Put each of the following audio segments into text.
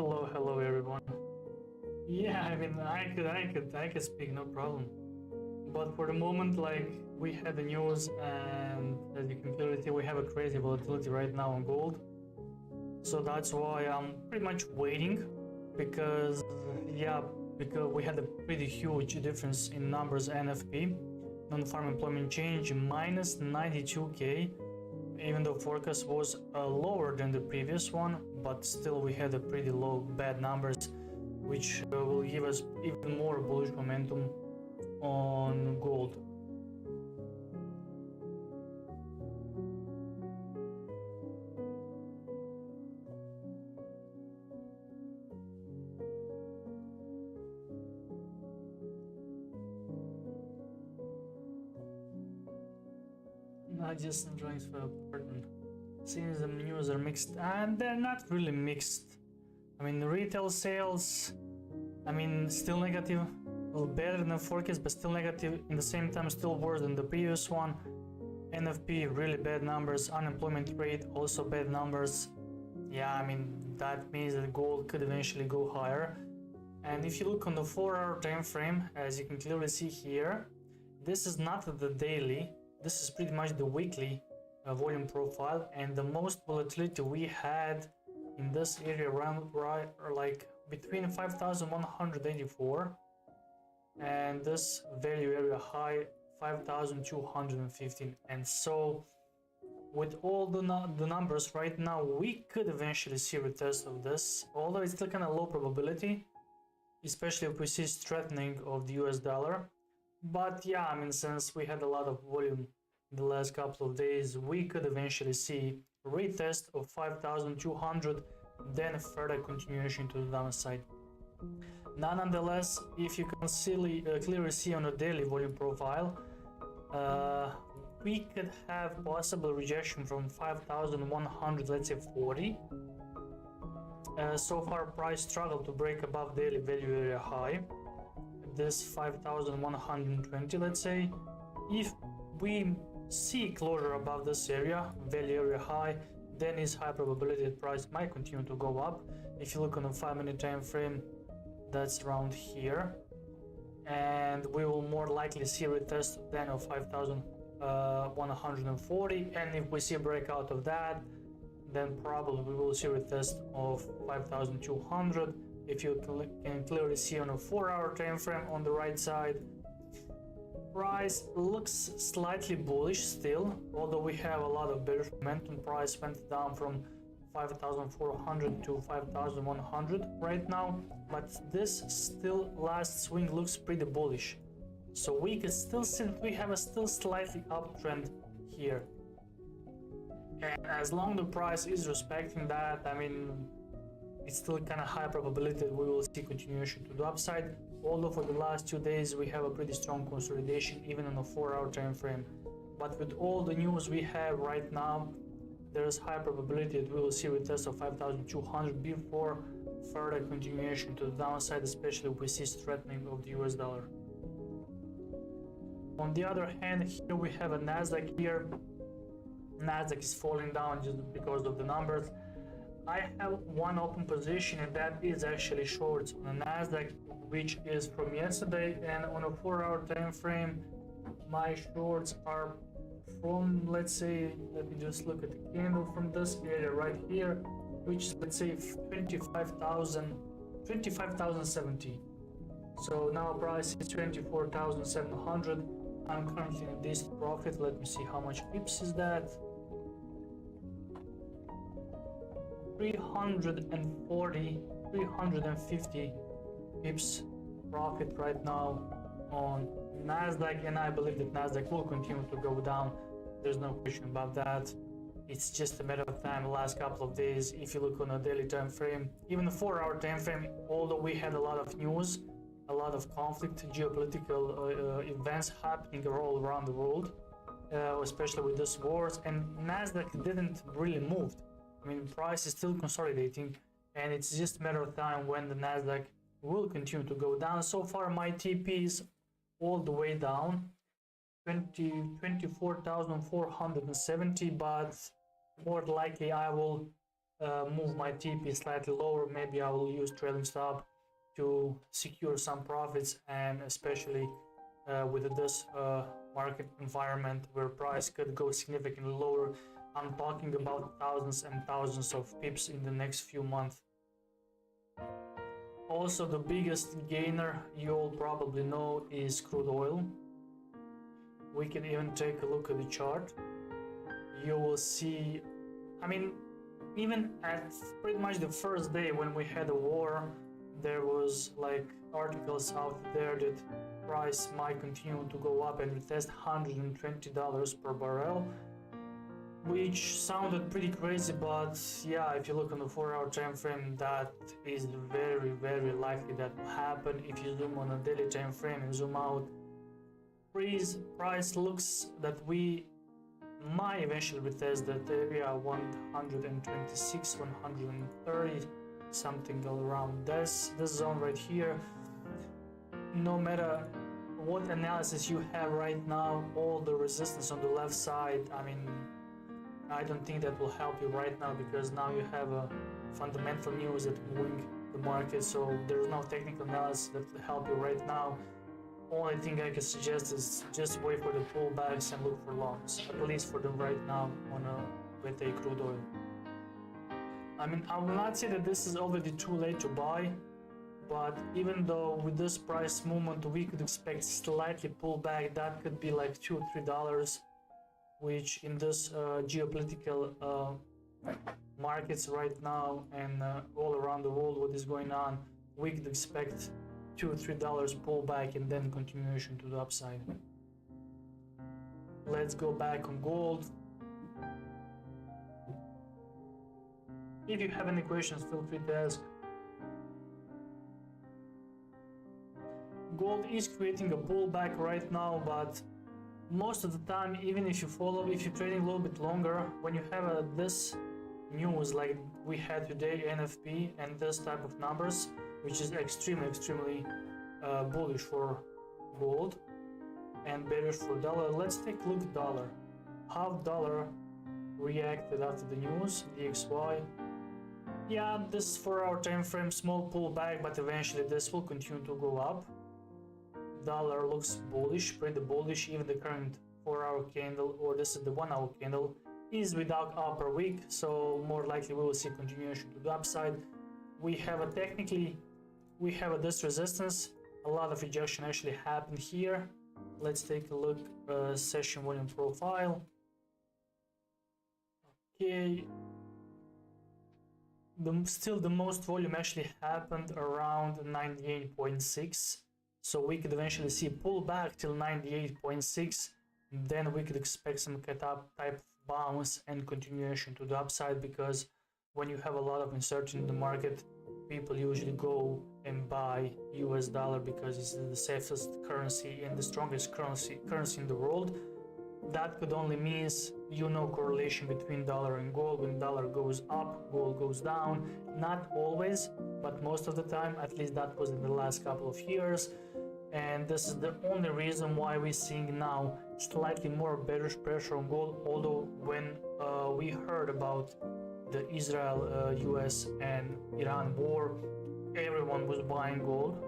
Hello everyone. Yeah, I mean, I could speak, no problem. But for the moment, like, we had the news, and as you can clearly see, we have a crazy volatility right now on gold. So that's why I'm pretty much waiting, because because we had a pretty huge difference in numbers. NFP, non-farm employment change, minus 92k. Even though forecast was lower than the previous one, but still we had a pretty low bad numbers, which will give us even more bullish momentum on gold. Not just enjoying for a pardon. Seems the news are mixed, and they're not really mixed. I mean, retail sales, I mean, still negative, a little better than forecast, but still negative. In the same time, still worse than the previous one. NFP, really bad numbers. Unemployment rate, also bad numbers. Yeah, I mean, that means that gold could eventually go higher. And if you look on the 4-hour time frame, as you can clearly see here, this is not the daily. This is pretty much the weekly volume profile, and the most volatility we had in this area around like between 5,184 and this value area high 5,215. And so with all the numbers right now, we could eventually see a retest of this, although it's still kind of low probability, especially if we see strengthening of the US dollar. But yeah, I mean, since we had a lot of volume in the last couple of days, we could eventually see a retest of 5,200, then further continuation to the downside. Nonetheless, if you can clearly see on the daily volume profile, we could have possible rejection from 5,100, let's say 40. So far, price struggled to break above daily value area high, this 5,120, let's say. If we see closure above this area, value area high, then is high probability that price might continue to go up. If you look on a 5-minute time frame, that's around here, and we will more likely see a retest then of 5,140. And if we see a breakout of that, then probably we will see a retest of 5,200. If you can clearly see on a 4-hour time frame on the right side, price looks slightly bullish still, although we have a lot of bearish momentum. Price went down from 5,400 to 5,100 right now, but this still last swing looks pretty bullish. So we can still see that we have a still slightly uptrend here. And as long as the price is respecting that, I mean, it's still kind of high probability that we will see continuation to the upside. Although for the last 2 days we have a pretty strong consolidation even on a 4-hour time frame. But with all the news we have right now, there is high probability that we will see a retest of 5,200 before further continuation to the downside, especially if we see strengthening of the US dollar. On the other hand, here we have a Nasdaq here. Nasdaq is falling down just because of the numbers. I have one open position, and that is actually shorts on the Nasdaq, which is from yesterday. And on a 4-hour time frame, my shorts are from, let's say, let me just look at the candle from this area right here, which is, let's say, 25,070. So now price is 24,700. I'm currently in this profit. Let me see how much pips is that. 350 pips profit right now on Nasdaq, and I believe that Nasdaq will continue to go down. There's no question about that. It's just a matter of time. The last couple of days, if you look on a daily time frame, even the 4-hour time frame, although we had a lot of news, a lot of conflict, geopolitical events happening all around the world, especially with these wars, and Nasdaq didn't really move. I mean, price is still consolidating, and it's just a matter of time when the Nasdaq will continue to go down. So far, my TP is all the way down, 24,470, but more likely I will move my TP slightly lower. Maybe I will use trailing stop to secure some profits, and especially with this market environment where price could go significantly lower. I'm talking about thousands and thousands of pips in the next few months. Also, the biggest gainer you all probably know is crude oil. We can even take a look at the chart. You will see, I mean, even at pretty much the first day when we had a war, there was like articles out there that price might continue to go up and retest $120 per barrel, which sounded pretty crazy, but yeah, if you look on the 4-hour time frame, that is very likely that will happen. If you zoom on a daily time frame and zoom out, price looks that we might eventually retest that area 126, 130, something around this zone right here. No matter what analysis you have right now, all the resistance on the left side, I mean, I don't think that will help you right now, because now you have a fundamental news that moving the market, so there's no technical analysis that will help you right now. Only thing I can suggest is just wait for the pullbacks and look for longs, at least for them right now with a crude oil. I mean, I will not say that this is already too late to buy, but even though with this price movement we could expect slightly pullback, that could be like $2 or $3, which in this geopolitical markets right now and all around the world, what is going on, we could expect $2 or $3 pullback and then continuation to the upside. Let's go back on gold. If you have any questions, feel free to ask. Gold is creating a pullback right now, but most of the time, even if you're trading a little bit longer, when you have this news like we had today, NFP, and this type of numbers, which is extremely bullish for gold and bearish for dollar. Let's take a look at dollar. How dollar reacted after the news, DXY. Yeah, this 4-hour time frame, small pullback, but eventually this will continue to go up. Dollar looks bullish, pretty bullish. Even the current 4-hour candle, or this is the 1-hour candle, is without upper wick, so more likely we will see continuation to the upside. We have this resistance. A lot of rejection actually happened here. Let's take a look session volume profile. Okay, still the most volume actually happened around 98.6, so we could eventually see pullback till 98.6, then we could expect some cut-up type bounce and continuation to the upside, because when you have a lot of uncertainty in the market, people usually go and buy US dollar because it's the safest currency and the strongest currency in the world. That could only means correlation between dollar and gold. When dollar goes up, gold goes down. Not always, but most of the time. At least that was in the last couple of years. And this is the only reason why we're seeing now slightly more bearish pressure on gold. Although when we heard about the Israel, US and Iran war, everyone was buying gold.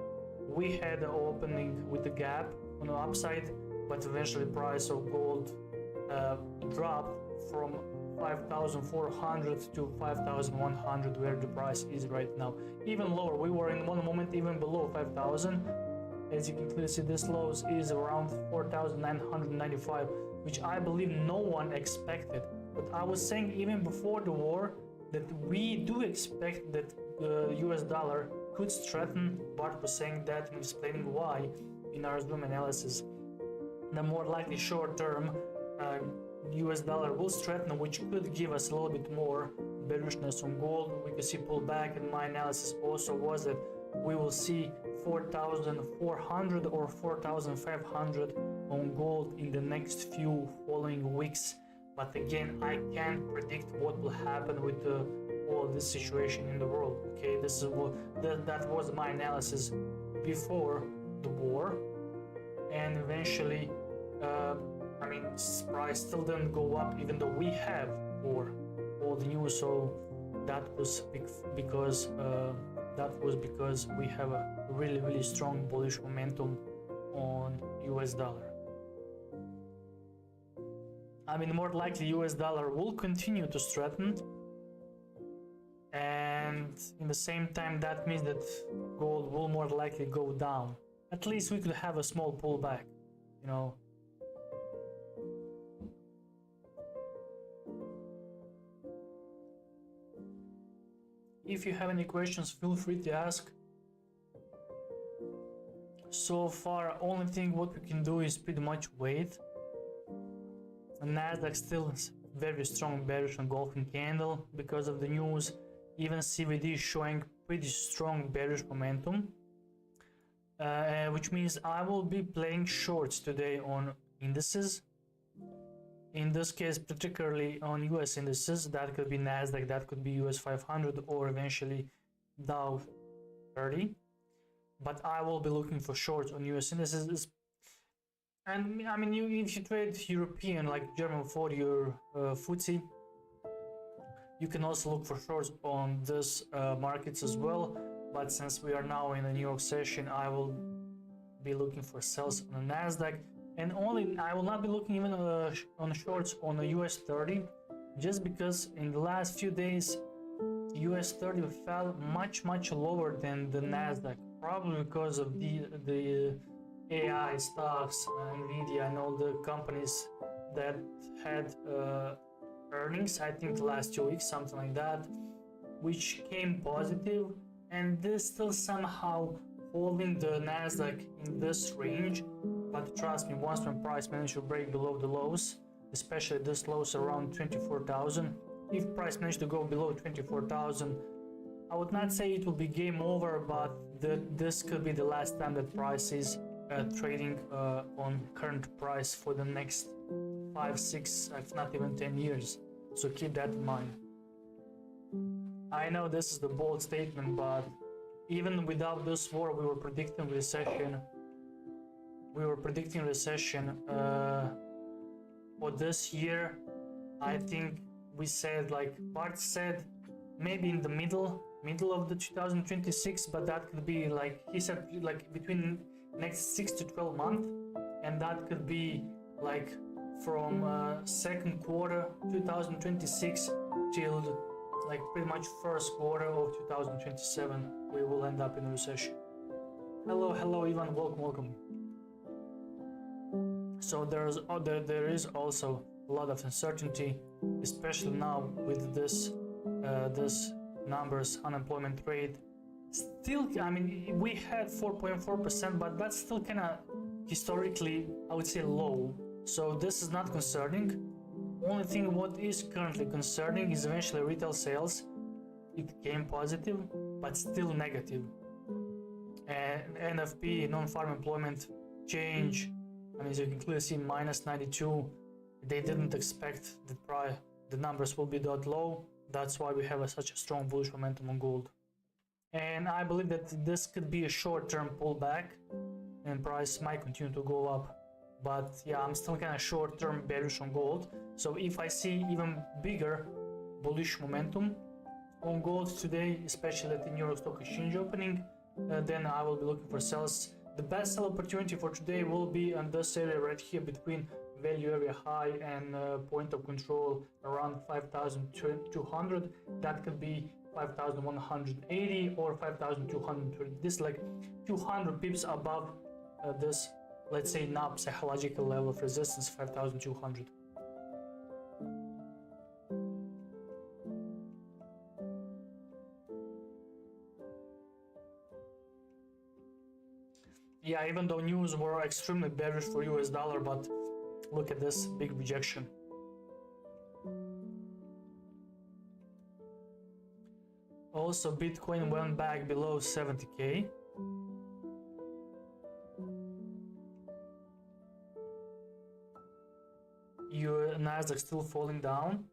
We had an opening with the gap on the upside, but eventually price of gold dropped from 5,400 to 5,100, where the price is right now. Even lower, we were in one moment even below 5,000. As you can clearly see, this lows is around 4,995, which I believe no one expected. But I was saying even before the war that we do expect that the US dollar could strengthen. Bart was saying that and explaining why in our Zoom analysis. The more likely short term US dollar will strengthen, which could give us a little bit more bearishness on gold. We could see pullback, and my analysis also was that we will see 4,400 or 4,500 on gold in the next few following weeks. But again, I can't predict what will happen with all this situation in the world. Okay, this is what that was my analysis before the war, and eventually price still didn't go up even though we have war, all the news. So that was because we have a really strong bullish momentum on US dollar. I mean, more likely US dollar will continue to strengthen, and in the same time that means that gold will more likely go down. At least we could have a small pullback, you know. If you have any questions, feel free to ask. So far, only thing what we can do is pretty much wait. Nasdaq still very strong bearish engulfing candle because of the news. Even CVD is showing pretty strong bearish momentum, which means I will be playing shorts today on indices. In this case, particularly on US indices, that could be Nasdaq, that could be US 500, or eventually Dow 30. But I will be looking for shorts on US indices. And I mean, if you trade European, like German 40 or FTSE, you can also look for shorts on this markets as well. But since we are now in a New York session, I will be looking for sells on the Nasdaq. And I will not be looking even on shorts on the US 30, just because in the last few days, US 30 fell much lower than the Nasdaq, probably because of the AI stocks, Nvidia, and all the companies that had earnings, I think the last 2 weeks, something like that, which came positive, and this still somehow holding the Nasdaq in this range. But trust me, once when price managed to break below the lows, especially this lows around 24,000, if price managed to go below 24,000, I would not say it will be game over, but this could be the last time that price is trading on current price for the next 5, 6, if not even 10 years. So keep that in mind. I know this is the bold statement, but even without this war, we were predicting recession. For this year. I think we said, like Bart said, maybe in the middle of the 2026, but that could be like he said, like between next 6 to 12 months, and that could be like from second quarter 2026 till like pretty much first quarter of 2027 we will end up in a recession. Hello Ivan, welcome. So there is also a lot of uncertainty, especially now with this numbers, unemployment rate. Still, I mean, we had 4.4%, but that's still kind of historically, I would say, low. So this is not concerning. Only thing what is currently concerning is eventually retail sales. It came positive, but still negative. And NFP, non-farm employment change, I mean, as you can clearly see, minus 92. They didn't expect that the numbers will be that low. That's why we have such a strong bullish momentum on gold. And I believe that this could be a short-term pullback and price might continue to go up. But yeah, I'm still kind of short-term bearish on gold. So if I see even bigger bullish momentum on gold today, especially at the New York Stock Exchange opening, then I will be looking for sells. The best sell opportunity for today will be on this area right here between value area high and point of control around 5,200. That could be 5,180 or 5,200. This is like 200 pips above this, let's say, now psychological level of resistance, 5,200. Yeah, even though news were extremely bearish for US dollar, but look at this big rejection. Also, Bitcoin went back below 70k. Nasdaq still falling down.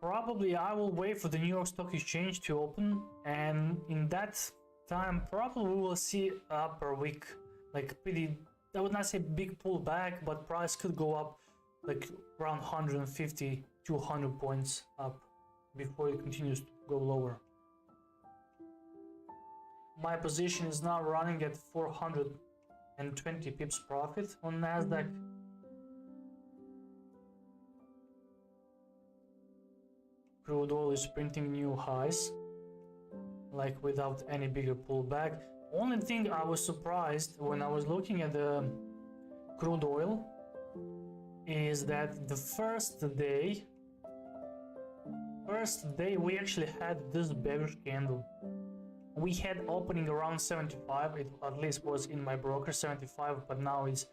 Probably I will wait for the New York Stock Exchange to open, and in that time probably we will see upper week, like pretty, I would not say big pullback, but price could go up like around 150 200 points up before it continues to go lower. My position is now running at 420 pips profit on Nasdaq. Crude oil is printing new highs, like without any bigger pullback. Only thing I was surprised when I was looking at the crude oil is that the first day we actually had this bearish candle. We had opening around 75, it at least was in my broker 75, but now it's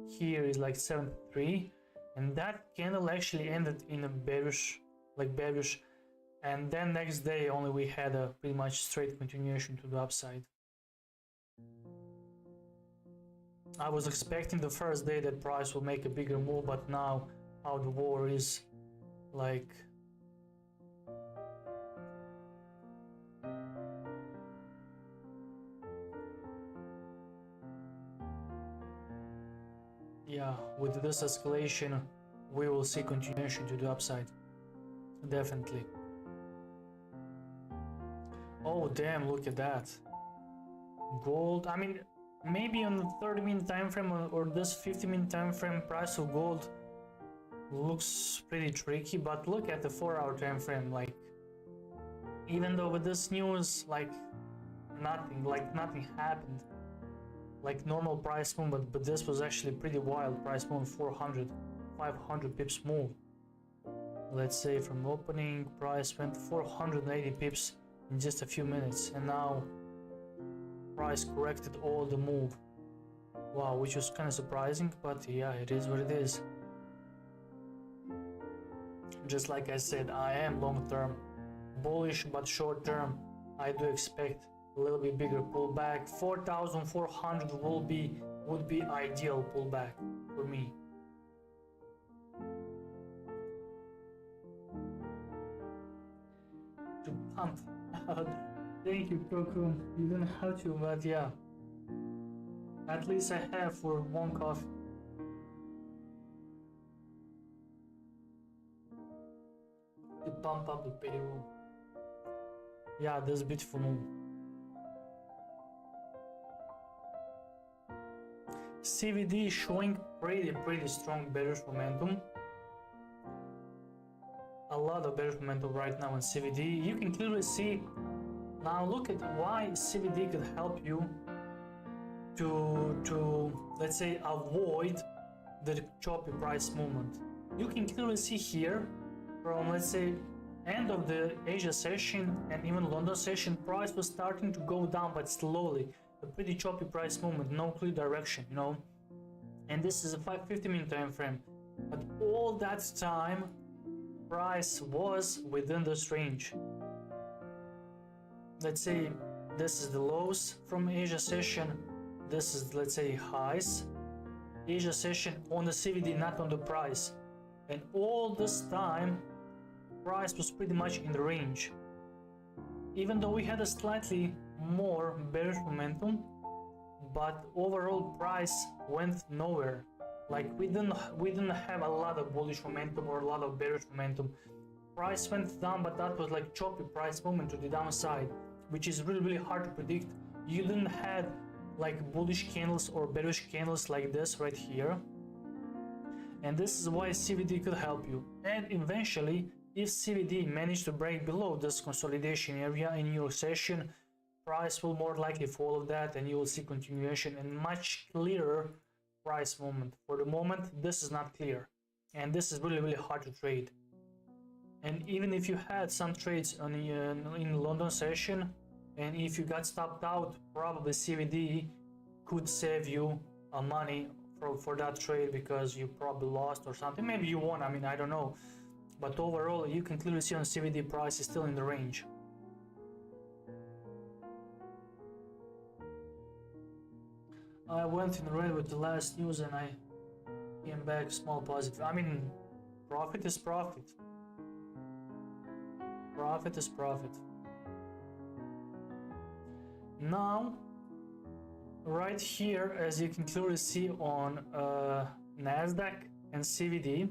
here is like 73, and that candle actually ended in a bearish, and then next day only we had a pretty much straight continuation to the upside. I was expecting the first day that price will make a bigger move, but now how the war is like, yeah, with this escalation we will see continuation to the upside, definitely. Oh damn, look at that. Gold, I mean, maybe on the 30-minute time frame or this 50-minute time frame, price of gold looks pretty tricky, but look at the 4-hour time frame. Like, even though with this news, like nothing happened, like normal price movement, but this was actually pretty wild price move, 500 pips move. Let's say from opening, price went 480 pips in just a few minutes, and now price corrected all the move. Wow, which was kind of surprising, but yeah, it is what it is. Just like I said, I am long term bullish, but short term I do expect a little bit bigger pullback. 4,400 would be ideal pullback for me. To pump out. Thank you, Coco. You don't have to, but yeah. At least I have for one coffee. To pump up the payroll. Yeah, this beautiful move. CVD is showing pretty strong bearish momentum. A lot of bearish momentum right now in CVD. You can clearly see. Now look at why CVD could help you to let's say avoid the choppy price movement. You can clearly see here from, let's say, end of the Asia session and even London session, price was starting to go down, but slowly. A pretty choppy price movement, no clear direction, you know. And this is a 50-minute time frame. But all that time, price was within this range. Let's say this is the lows from Asia session. This is, let's say, highs. Asia session on the CVD, not on the price. And all this time, price was pretty much in the range. Even though we had a slightly more bearish momentum, but overall price went nowhere. Like we didn't have a lot of bullish momentum or a lot of bearish momentum. Price went down, but that was like choppy price movement to the downside, which is really hard to predict. You didn't have like bullish candles or bearish candles like this right here, and this is why CVD could help you. And eventually, if CVD managed to break below this consolidation area in your session, price will more likely follow that, and you will see continuation and much clearer price movement. For the moment, this is not clear, and this is really hard to trade. And even if you had some trades on in London session, and if you got stopped out, probably CVD could save you money for that trade, because you probably lost or something. Maybe you won, I mean, I don't know. But overall, you can clearly see on CVD price is still in the range. I went in red with the last news and I came back small positive. I mean, profit is profit. Profit is profit. Now, right here, as you can clearly see on Nasdaq and CVD,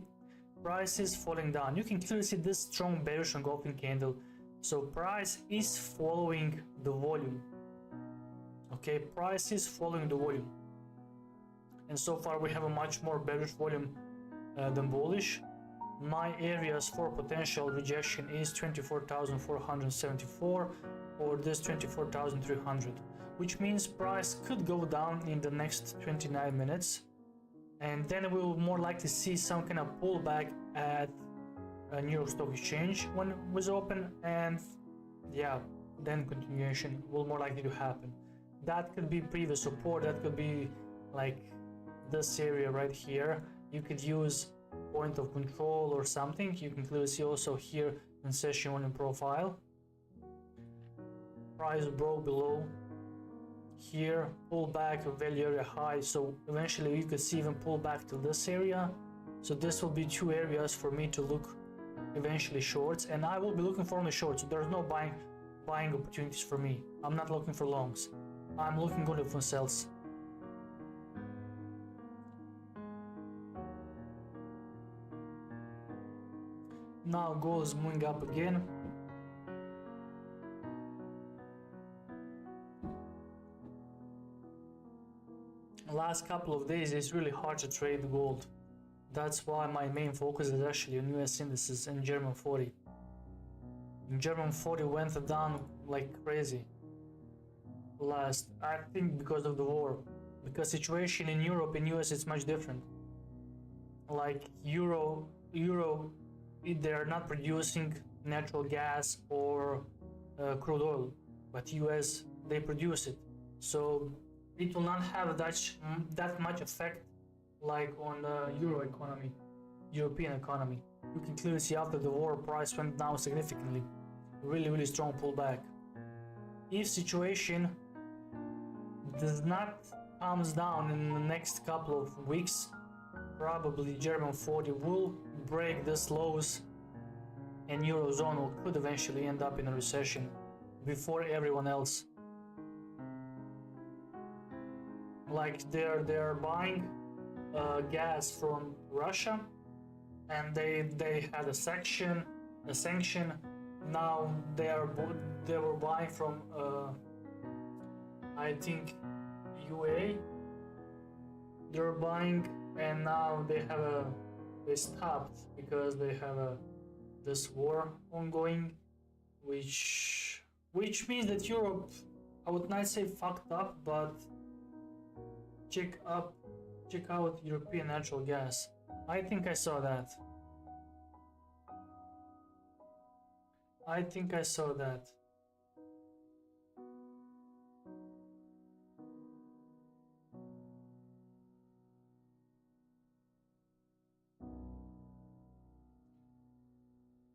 price is falling down. You can clearly see this strong bearish engulfing candle. So price is following the volume. Okay, price is following the volume. And so far we have a much more bearish volume than bullish. My areas for potential rejection is 24,474 or this 24,300, which means price could go down in the next 29 minutes, and then we will more likely see some kind of pullback at New York Stock Exchange when it was open, and yeah, then continuation will more likely to happen. That could be previous support, that could be like this area right here. You could use point of control or something. You can clearly see also here in session 1 in profile. Price broke below here, pull back a value area high, so eventually you could see even pull back to this area. So this will be 2 areas for me to look eventually shorts, and I will be looking for only shorts. So there's no buying opportunities for me. I'm not looking for longs, I'm looking only for sells. Now gold is moving up again. Last couple of days it's really hard to trade gold. That's why my main focus is actually on US indices and German 40. German 40 went down like crazy last, I think because of the war, because situation in Europe and US is much different. Like Euro they are not producing natural gas or crude oil, but US they produce it, so it will not have that much effect like on the European economy. You can clearly see after the war price went down significantly, really strong pullback. If situation does not comes down in the next couple of weeks, probably German 40 will break this lows and Eurozone could eventually end up in a recession before everyone else. Like they're buying gas from Russia, and they had a sanction. Now they were buying from I think UA. They're buying, and now they stopped because they have this war ongoing, which means that Europe, I would not say fucked up, but check out European natural gas. I think I saw that.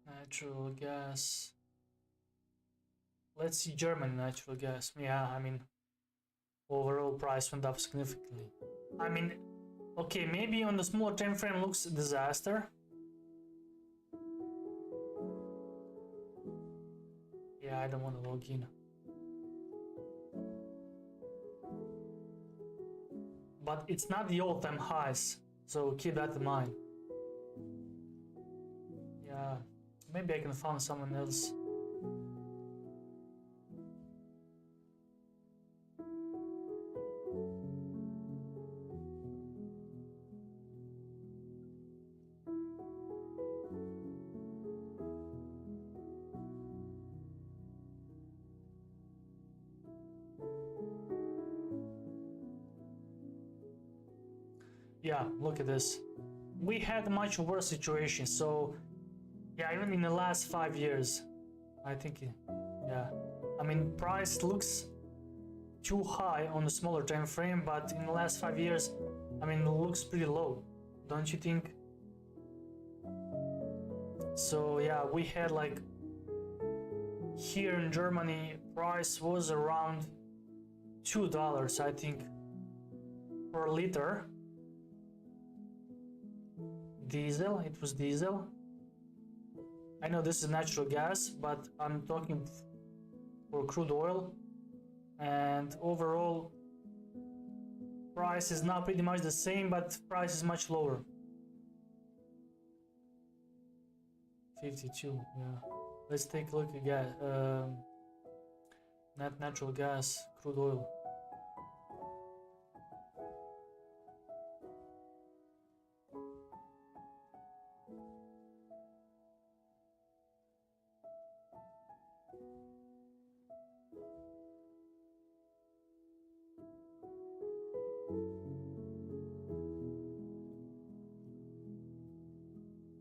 Natural gas. Let's see German natural gas. Yeah, I mean, overall price went up significantly. I mean, okay, maybe on the smaller time frame looks a disaster. Yeah, I don't want to log in. But it's not the all-time highs, so keep that in mind. Yeah, maybe I can find someone else. Yeah, look at this. We had a much worse situation, so yeah, even in the last 5 years, I think, yeah. I mean, price looks too high on the smaller time frame, but in the last 5 years, I mean, it looks pretty low, don't you think? So yeah, we had like, here in Germany, price was around $2, I think, per liter. Diesel, it was diesel. I know this is natural gas, but I'm talking for crude oil, and overall price is now pretty much the same, but price is much lower. 52. Yeah. Let's take a look at gas. Natural gas, crude oil.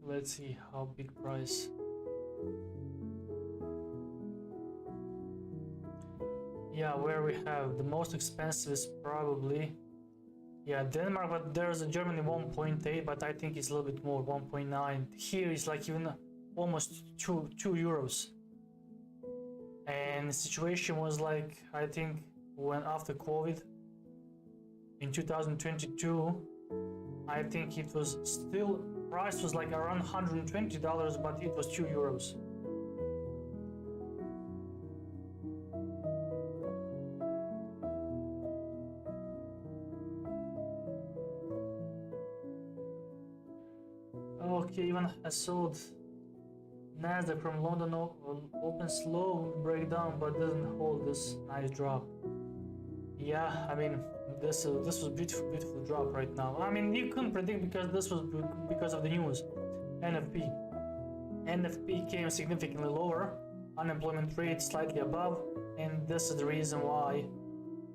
Let's see how big price. Yeah, where we have the most expensive is probably, yeah, Denmark, but there's a Germany 1.8, but I think it's a little bit more, 1.9. Here is like even almost 2 euros. And the situation was like, I think when after COVID in 2022, I think it was still, price was like around $120, but it was 2 euros. Okay, even I sold Nasdaq from London open slow breakdown, but doesn't hold this nice drop. Yeah, I mean this was beautiful drop right now. I mean you couldn't predict because this was because of the news. NFP came significantly lower, unemployment rate slightly above, and this is the reason why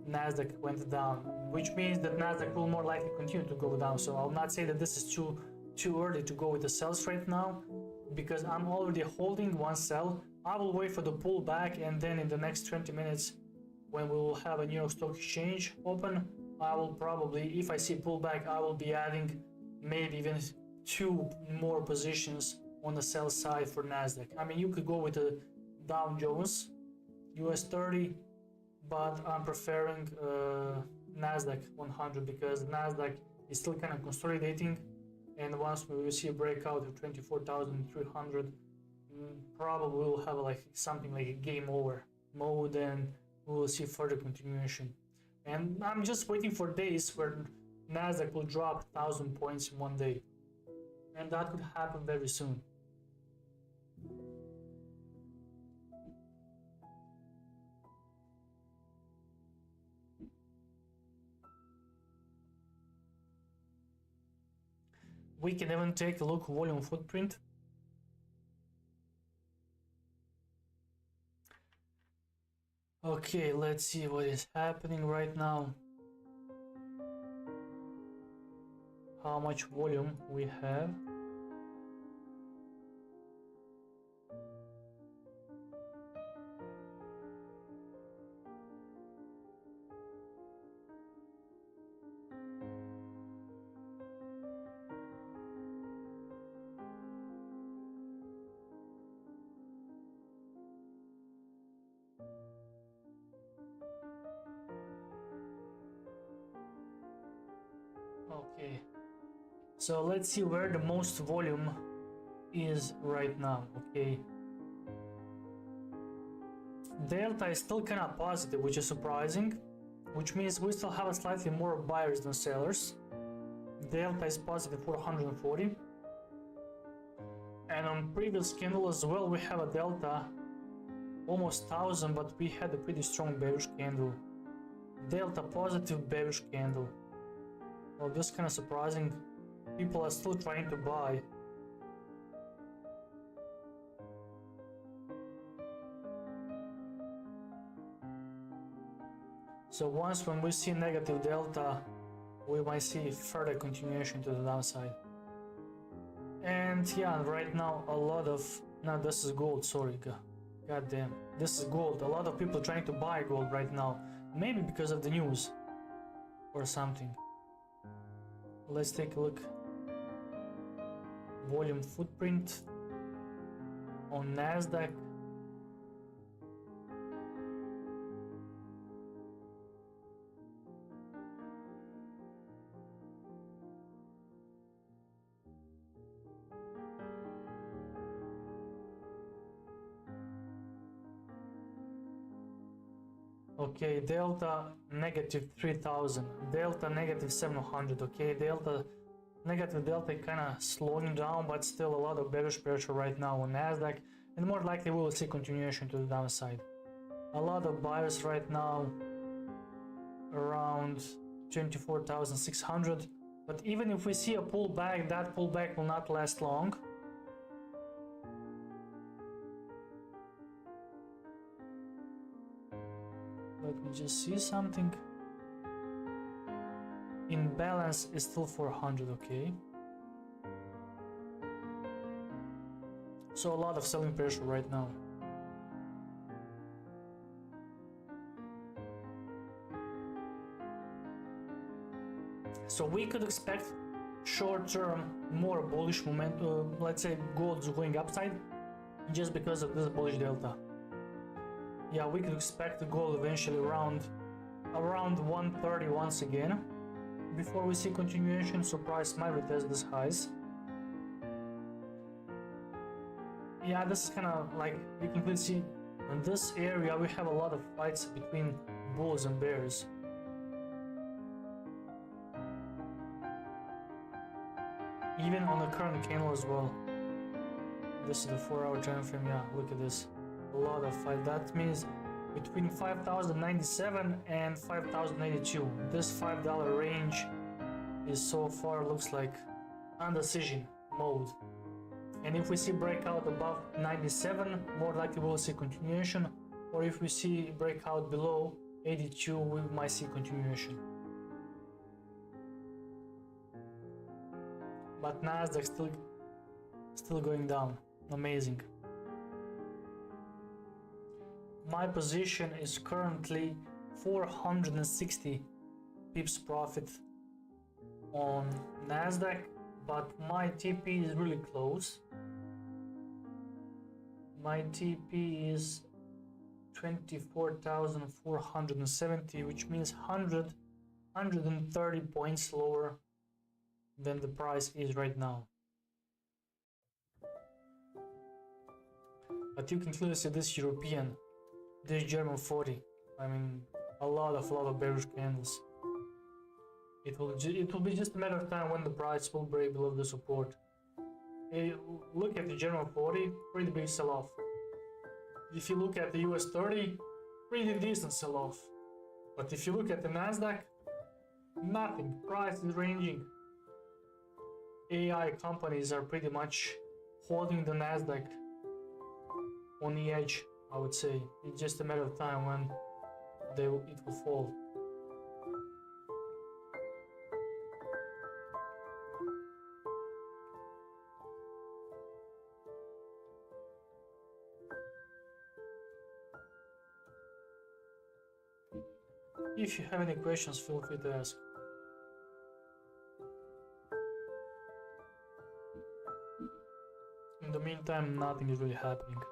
Nasdaq went down, which means that Nasdaq will more likely continue to go down. So I'll not say that this is too early to go with the sells right now, because I'm already holding one sell. I will wait for the pullback, and then in the next 20 minutes when we will have a New York Stock Exchange open, I will probably, if I see pullback, I will be adding maybe even 2 more positions on the sell side for Nasdaq. I mean, you could go with the Dow Jones US 30, but I'm preferring Nasdaq 100 because Nasdaq is still kind of consolidating, and once we will see a breakout of 24,300, probably we'll have like something like a game over mode, and we will see further continuation. And I'm just waiting for days where Nasdaq will drop 1,000 points in one day, and that could happen very soon. We can even take a look volume footprint. Okay, let's see what is happening right now. How much volume we have. Okay, so let's see where the most volume is right now. Okay, delta is still kind of positive, which is surprising, which means we still have slightly more buyers than sellers. Delta is positive 440, and on previous candle as well we have a delta almost 1,000, but we had a pretty strong bearish candle. Delta positive, bearish candle. Well, this is kind of surprising. People are still trying to buy. So once when we see negative delta, we might see further continuation to the downside. And yeah, right now a lot of, no, this is gold, sorry, god damn, this is gold. A lot of people trying to buy gold right now, maybe because of the news or something. Let's take a look. Volume footprint on Nasdaq. Okay, delta negative 3,000, delta negative 700. Okay, delta negative delta kind of slowing down, but still a lot of bearish pressure right now on Nasdaq, and more likely we will see continuation to the downside. A lot of buyers right now around 24,600, but even if we see a pullback, that pullback will not last long. Let me just see something. Imbalance is still 400, okay. So a lot of selling pressure right now. So we could expect short-term more bullish momentum, let's say gold's going upside, just because of this bullish delta. Yeah, we could expect the gold eventually around 130 once again before we see continuation, so price might retest these highs. Yeah, this is kind of like, you can clearly see in this area we have a lot of fights between bulls and bears. Even on the current candle as well. This is the 4-hour time frame. Yeah, look at this. A lot of fight. That means between 5,097 and 5,082. This $5 range is so far looks like undecision mode. And if we see breakout above 97, more likely we'll see continuation. Or if we see breakout below 82, we might see continuation. But Nasdaq still going down. Amazing. My position is currently 460 pips profit on Nasdaq, but my TP is really close. My TP is 24,470, which means 130 points lower than the price is right now. But you can clearly see this European, this German 40. I mean, a lot of bearish candles. It will be just a matter of time when the price will break below the support. Look at the German 40, pretty big sell-off. If you look at the US 30, pretty decent sell-off. But if you look at the Nasdaq, nothing. Price is ranging. AI companies are pretty much holding the Nasdaq on the edge, I would say. It's just a matter of time when it will fall. If you have any questions, feel free to ask. In the meantime, nothing is really happening.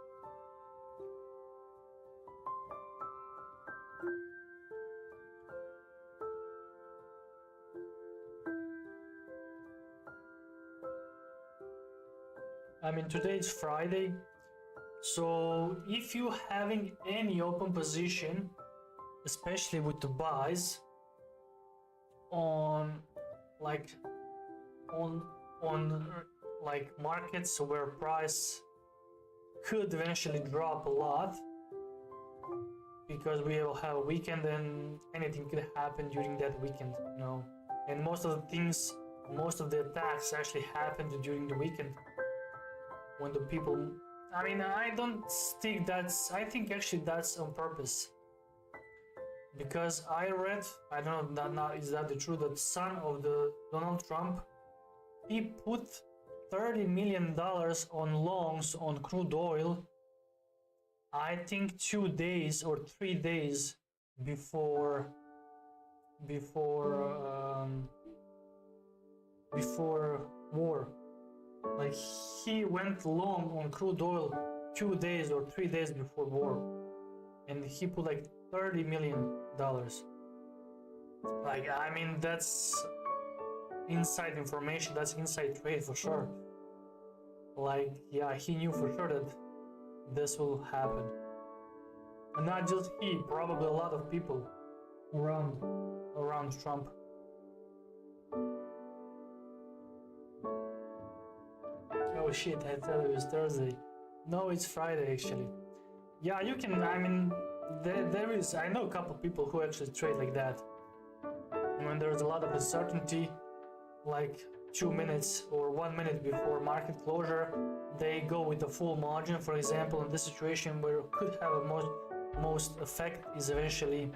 I mean, today is Friday, so if you having any open position, especially with the buys on like markets where price could eventually drop a lot, because we will have a weekend and anything could happen during that weekend, you know. And most of the attacks actually happened during the weekend when the people, I mean, I think actually that's on purpose. Because I read, I don't know, is that the truth, that son of the Donald Trump, he put $30 million on longs on crude oil, I think 2 days or 3 days before war. Like, he went long on crude oil 2 days or 3 days before war, and he put like $30 million. Like, I mean, that's inside information, that's inside trade for sure. Like, yeah, he knew for sure that this will happen. And not just he, probably a lot of people around Trump. shit, I thought it was Thursday. No, it's Friday actually. Yeah, you can, I mean, there is, I know a couple people who actually trade like that. When there's a lot of uncertainty, like 2 minutes or 1 minute before market closure, they go with the full margin. For example, in this situation where it could have a most effect is eventually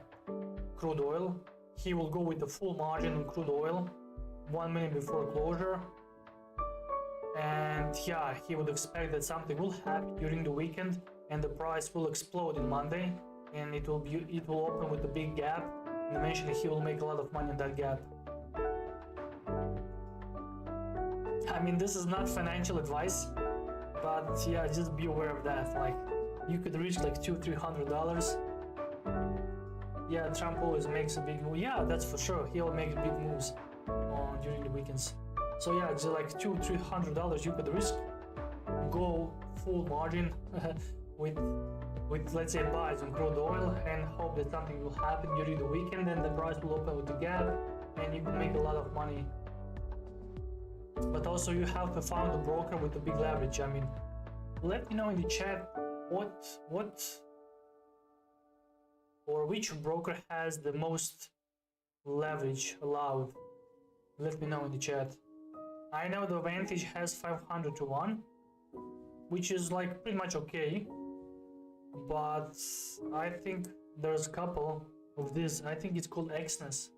crude oil. He will go with the full margin on crude oil 1 minute before closure, and yeah, he would expect that something will happen during the weekend and the price will explode in Monday, and it will open with a big gap, and eventually he will make a lot of money on that gap. I mean, this is not financial advice, but yeah, just be aware of that. Like, you could reach like $200-300. Yeah, Trump always makes a big move. Yeah, that's for sure. He'll make big moves during the weekends. So yeah, just like $200-300 you could risk. Go full margin with let's say buys on crude oil, and hope that something will happen during the weekend, and the price will open with the gap, and you can make a lot of money. But also you have to find a broker with a big leverage. I mean, let me know in the chat what or which broker has the most leverage allowed. Let me know in the chat. I know the Vantage has 500 to 1, which is like pretty much okay, but I think there's a couple of this. I think it's called Exness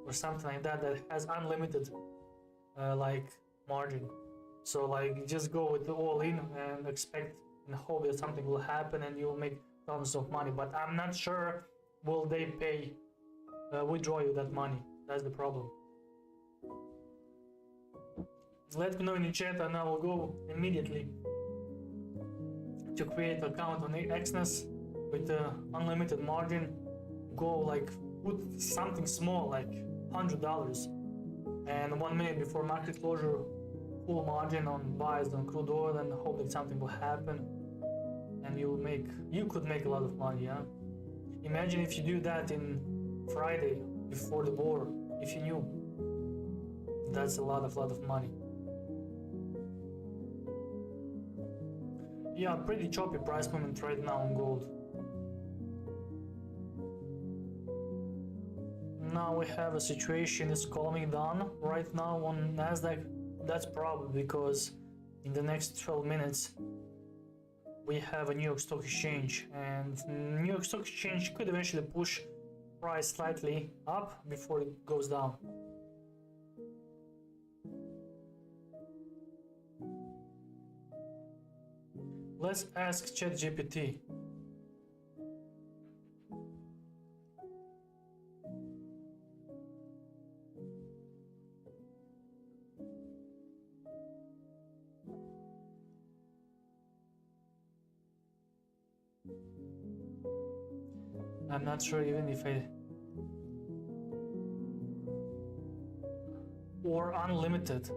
or something like that, that has unlimited like margin. So like, just go with the all in and expect and hope that something will happen and you'll make tons of money. But I'm not sure will they pay withdraw you that money. That's the problem. Let me know in the chat and I will go immediately to create an account on Exness with unlimited margin. Go like put something small like $100, and 1 minute before market closure, full margin on buys on crude oil, and hope that something will happen and you could make a lot of money. Yeah, imagine if you do that in Friday before the war. If you knew, that's a lot of money. Yeah, pretty choppy price movement right now on gold. Now we have a situation is calming down right now on Nasdaq. That's probably because in the next 12 minutes we have a New York Stock Exchange, and New York Stock Exchange could eventually push price slightly up before it goes down. Let's ask ChatGPT. I'm not sure even if or unlimited.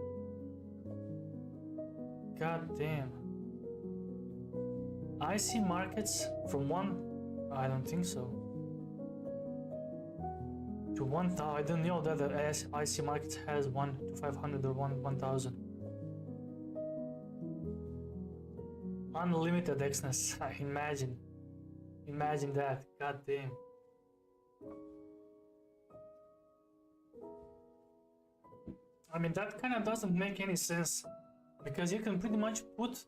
God damn. I see markets from I don't think so. To 1,000. I don't know that the IC markets has 1 to 500 or 1,000. Unlimited Exness. Imagine that. God damn. I mean, that kind of doesn't make any sense, because you can pretty much put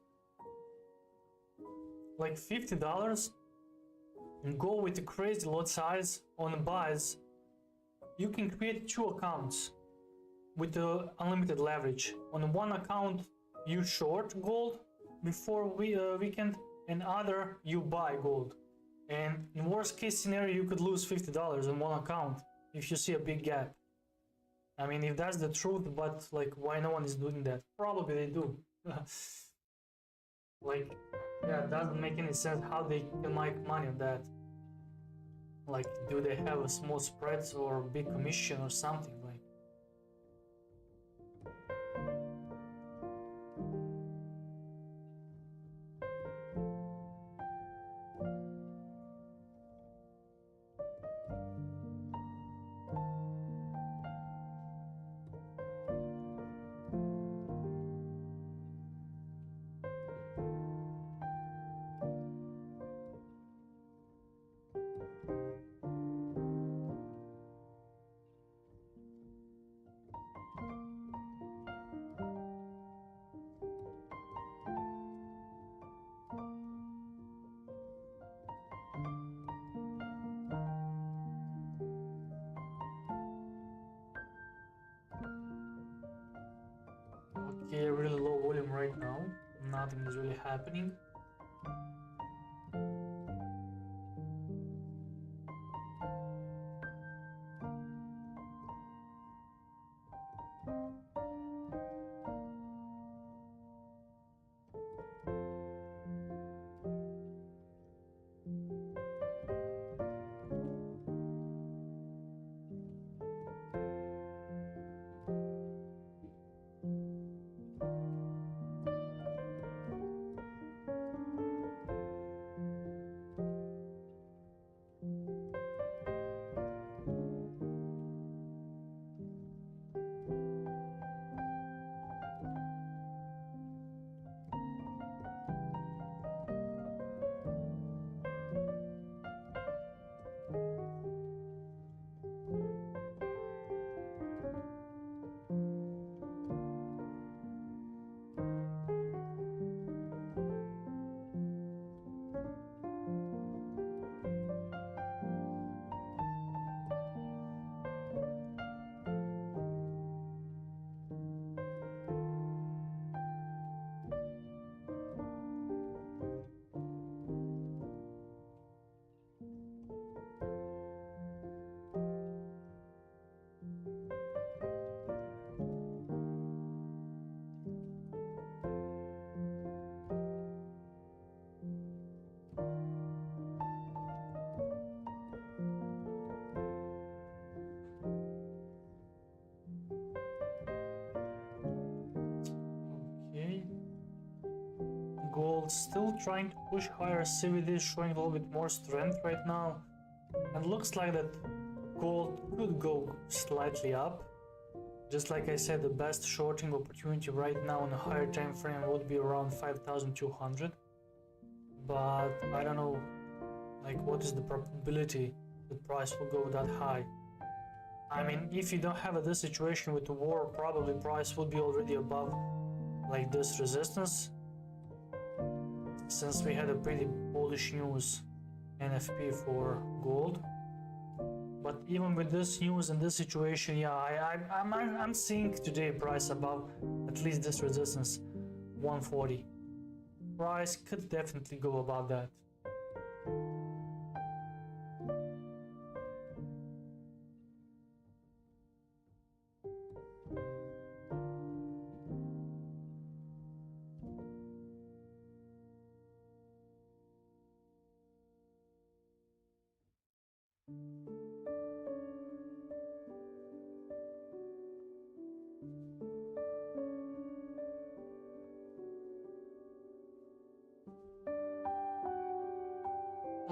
like $50 and go with the crazy lot size on buys. You can create 2 accounts with the unlimited leverage. On one account you short gold before weekend, and other you buy gold. And in worst case scenario, you could lose $50 on one account if you see a big gap. I mean, if that's the truth, but like, why no one is doing that? Probably they do. Like, yeah, it doesn't make any sense how they can make money on that. Like, do they have a small spreads or big commission or something? Like, Okay, really low volume right now. Nothing is really happening. Okay. Gold still trying to push higher CVD, showing a little bit more strength right now. And looks like that gold could go slightly up. Just like I said, the best shorting opportunity right now on a higher time frame would be around 5,200. But I don't know, like, what is the probability the price will go that high? I mean, if you don't have this situation with the war, probably price will be already above like this resistance, since we had a pretty bullish news NFP for gold. But even with this news and this situation, yeah, I'm seeing today price above at least this resistance 140. Price could definitely go above that.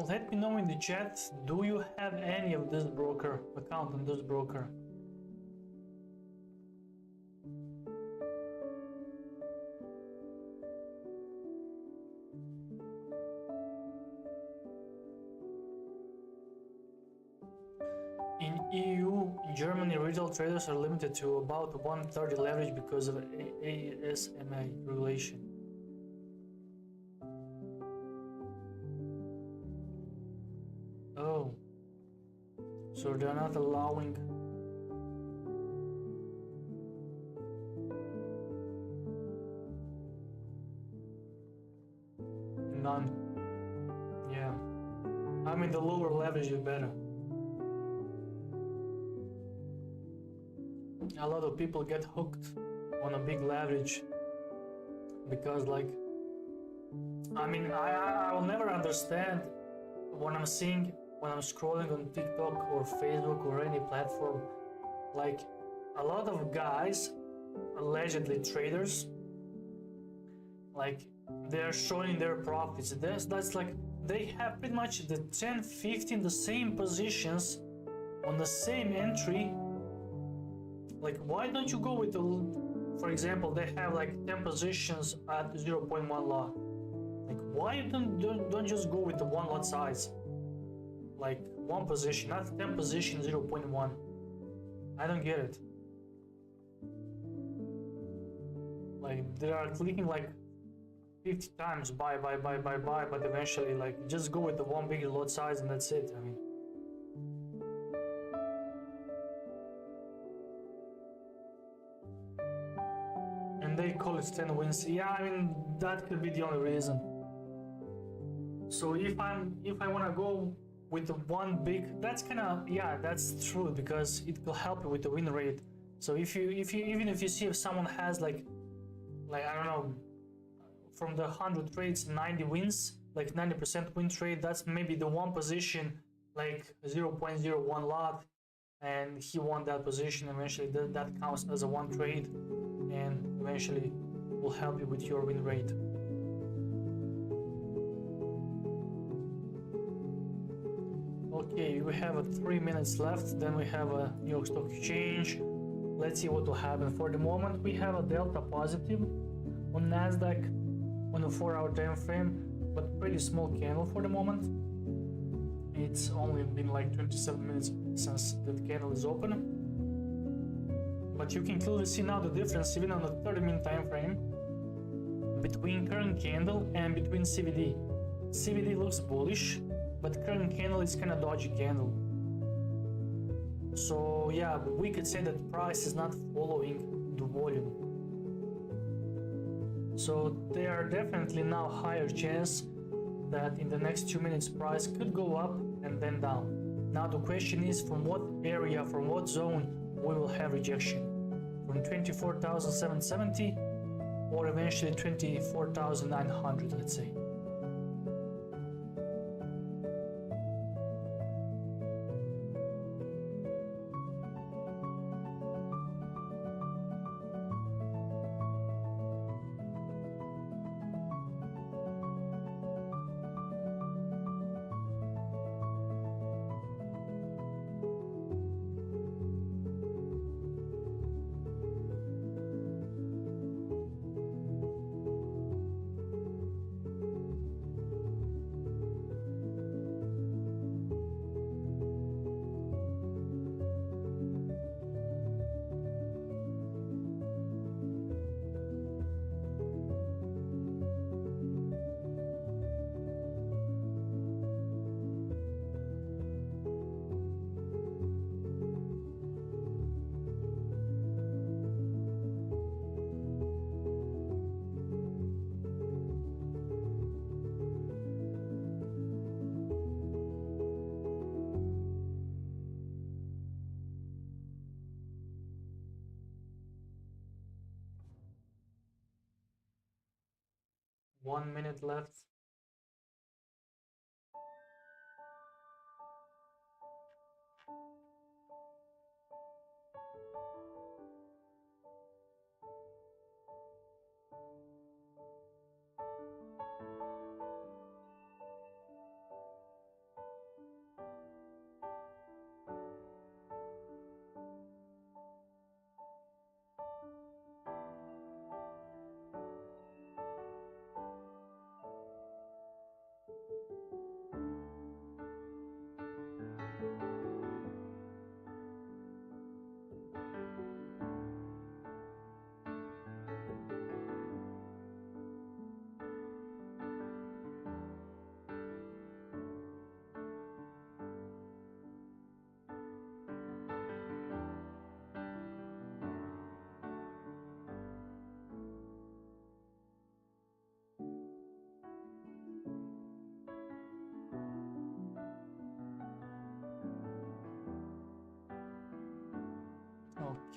Let me know in the chat, do you have any of this broker account on this broker? In EU, Germany, retail traders are limited to about 130 leverage because of ASMA regulation. Oh, so they're not allowing. None. Yeah. I mean, the lower leverage is better. A lot of people get hooked on a big leverage because, like, I mean, I will never understand when I'm seeing, when I'm scrolling on TikTok or Facebook or any platform, like a lot of guys, allegedly traders, like they're showing their profits. That's like they have pretty much the 10, 15, the same positions on the same entry. Like, why don't you go with the, for example, they have like 10 positions at 0.1 lot. Like, why don't just go with the one lot size? Like one position, not 10 position, 0.1. I don't get it. Like, they are clicking like 50 times buy, but eventually, like, just go with the one big lot size and that's it. I mean, and and they call it 10 wins. Yeah, I mean that could be the only reason. So if I want to go with the one big, that's kind of, yeah, that's true, because it will help you with the win rate. So if you even if you see if someone has like I don't know, from the 100 trades 90 wins, like 90% win rate, that's maybe the one position like 0.01 lot, and he won that position. Eventually that counts as a one trade, and eventually will help you with your win rate. Okay, we have 3 minutes left, then we have a New York Stock Exchange. Let's see what will happen. For the moment we have a delta positive on Nasdaq on a 4-hour time frame, but pretty small candle for the moment. It's only been like 27 minutes since that candle is open, but you can clearly see now the difference even on the 30-minute time frame between current candle and between CVD. CVD looks bullish, but current candle is kind of dodgy candle. So yeah, we could say that price is not following the volume. So there are definitely now higher chance that in the next 2 minutes price could go up and then down. Now the question is from what area, from what zone we will have rejection. From 24,770 or eventually 24,900, let's say. One minute left.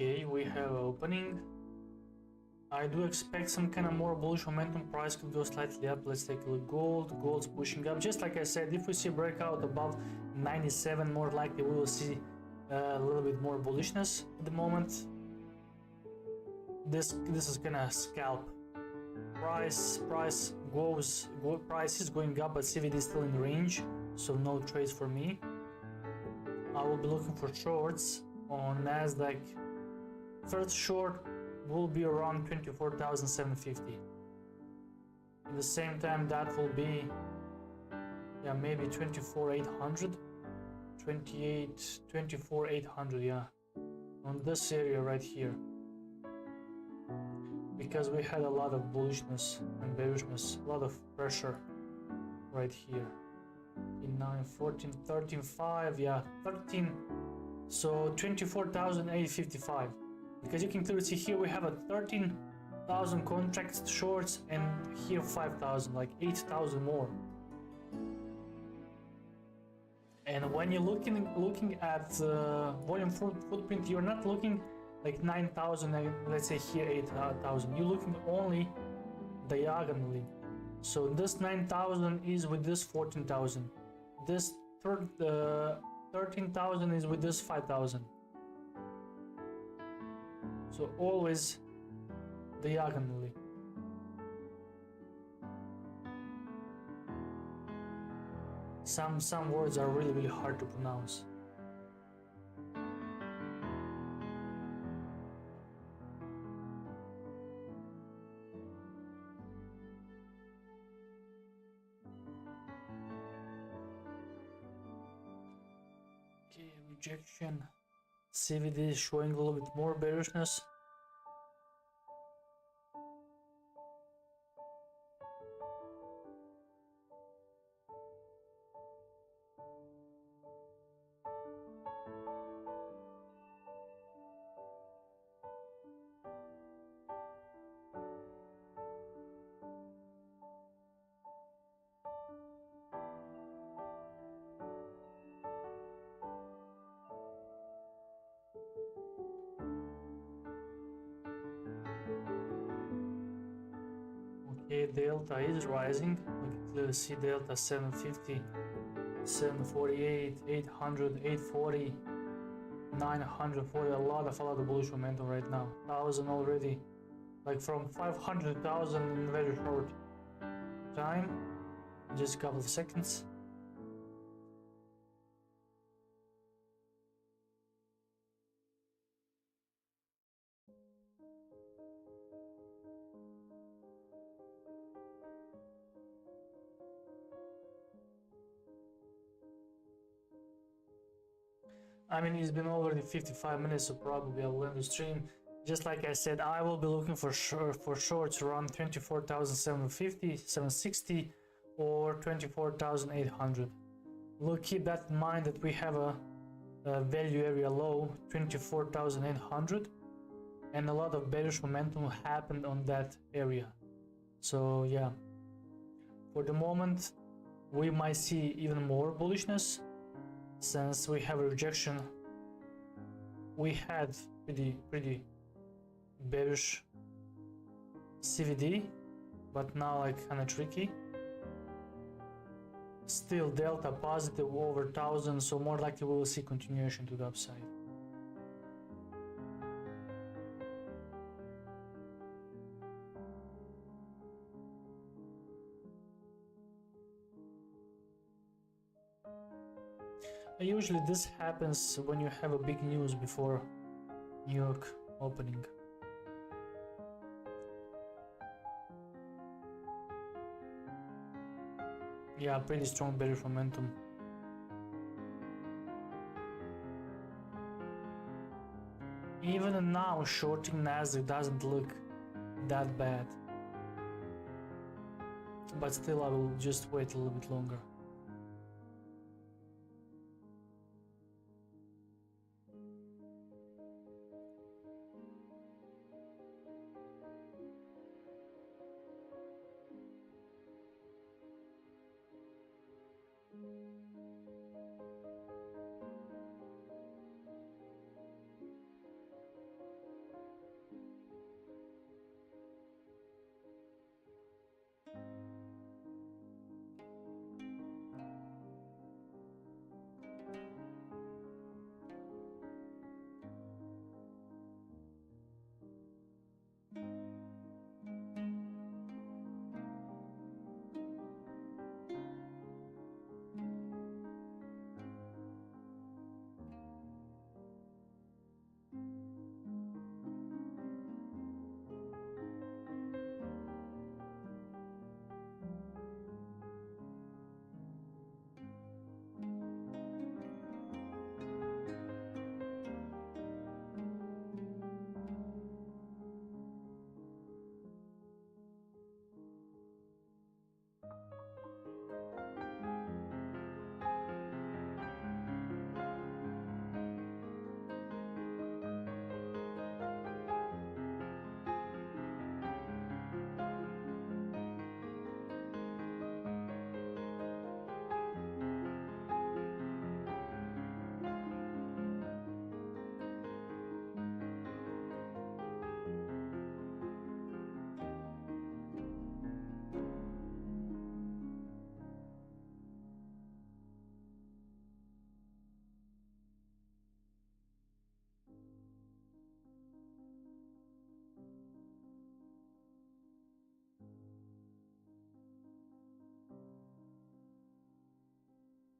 Okay, we have opening. I do expect some kind of more bullish momentum. Price could go slightly up. Let's take a look. Gold's pushing up. Just like I said, if we see a breakout above 97, more likely we will see a little bit more bullishness at the moment. This is gonna scalp. Price is going up, but CVD is still in range, so no trades for me. I will be looking for shorts on Nasdaq. First short will be around 24,750. At the same time, that will be, yeah, maybe 24,800, 24,800, yeah, on this area right here, because we had a lot of bullishness and bearishness, a lot of pressure right here in 9, 14, 13, 5, yeah, 13, so 24,855. Because you can clearly see here we have a 13 1,000 contracts shorts, and here 5,000, like 8,000 more. And when you're looking at volume footprint, you're not looking like 9,000, let's say here 8,000. You're looking only diagonally. So this 9,000 is with this 14,000. This 13,000 is with this 5,000. So always diagonally. Some words are really hard to pronounce. Okay, rejection. CVD is showing a little bit more bearishness. Okay, delta is rising. We can clearly see delta 750, 748, 800, 840, 940. A lot of bullish momentum right now. 1,000 already, like from 500,000 in very short time, just a couple of seconds. I mean, it's been already 55 minutes, so probably I'll end the stream. Just like I said, I will be looking for shorts around 24,750, 760, or 24,800. Look, keep that in mind that we have a value area low, 24,800, and a lot of bearish momentum happened on that area. So yeah, for the moment, we might see even more bullishness. Since we have a rejection, we had pretty bearish CVD, but now like kind of tricky. Still delta positive over 1,000, so more likely we will see continuation to the upside. Usually this happens when you have a big news before New York opening. Yeah, pretty strong bearish momentum. Even now, shorting Nasdaq doesn't look that bad. But still, I will just wait a little bit longer.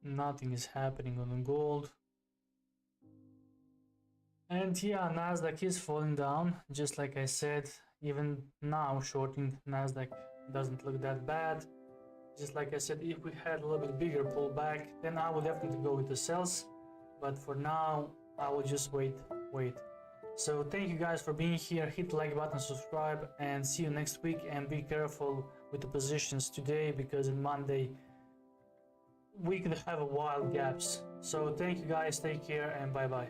Nothing is happening on the gold. And yeah, Nasdaq is falling down, just like I said. Even now, shorting Nasdaq doesn't look that bad. Just like I said, if we had a little bit bigger pullback, then I would definitely go with the sells. But for now, I will just wait. So thank you guys for being here. Hit the like button, subscribe, and see you next week. And be careful with the positions today, because on Monday we could have a wild gaps. So thank you guys, take care, and bye bye.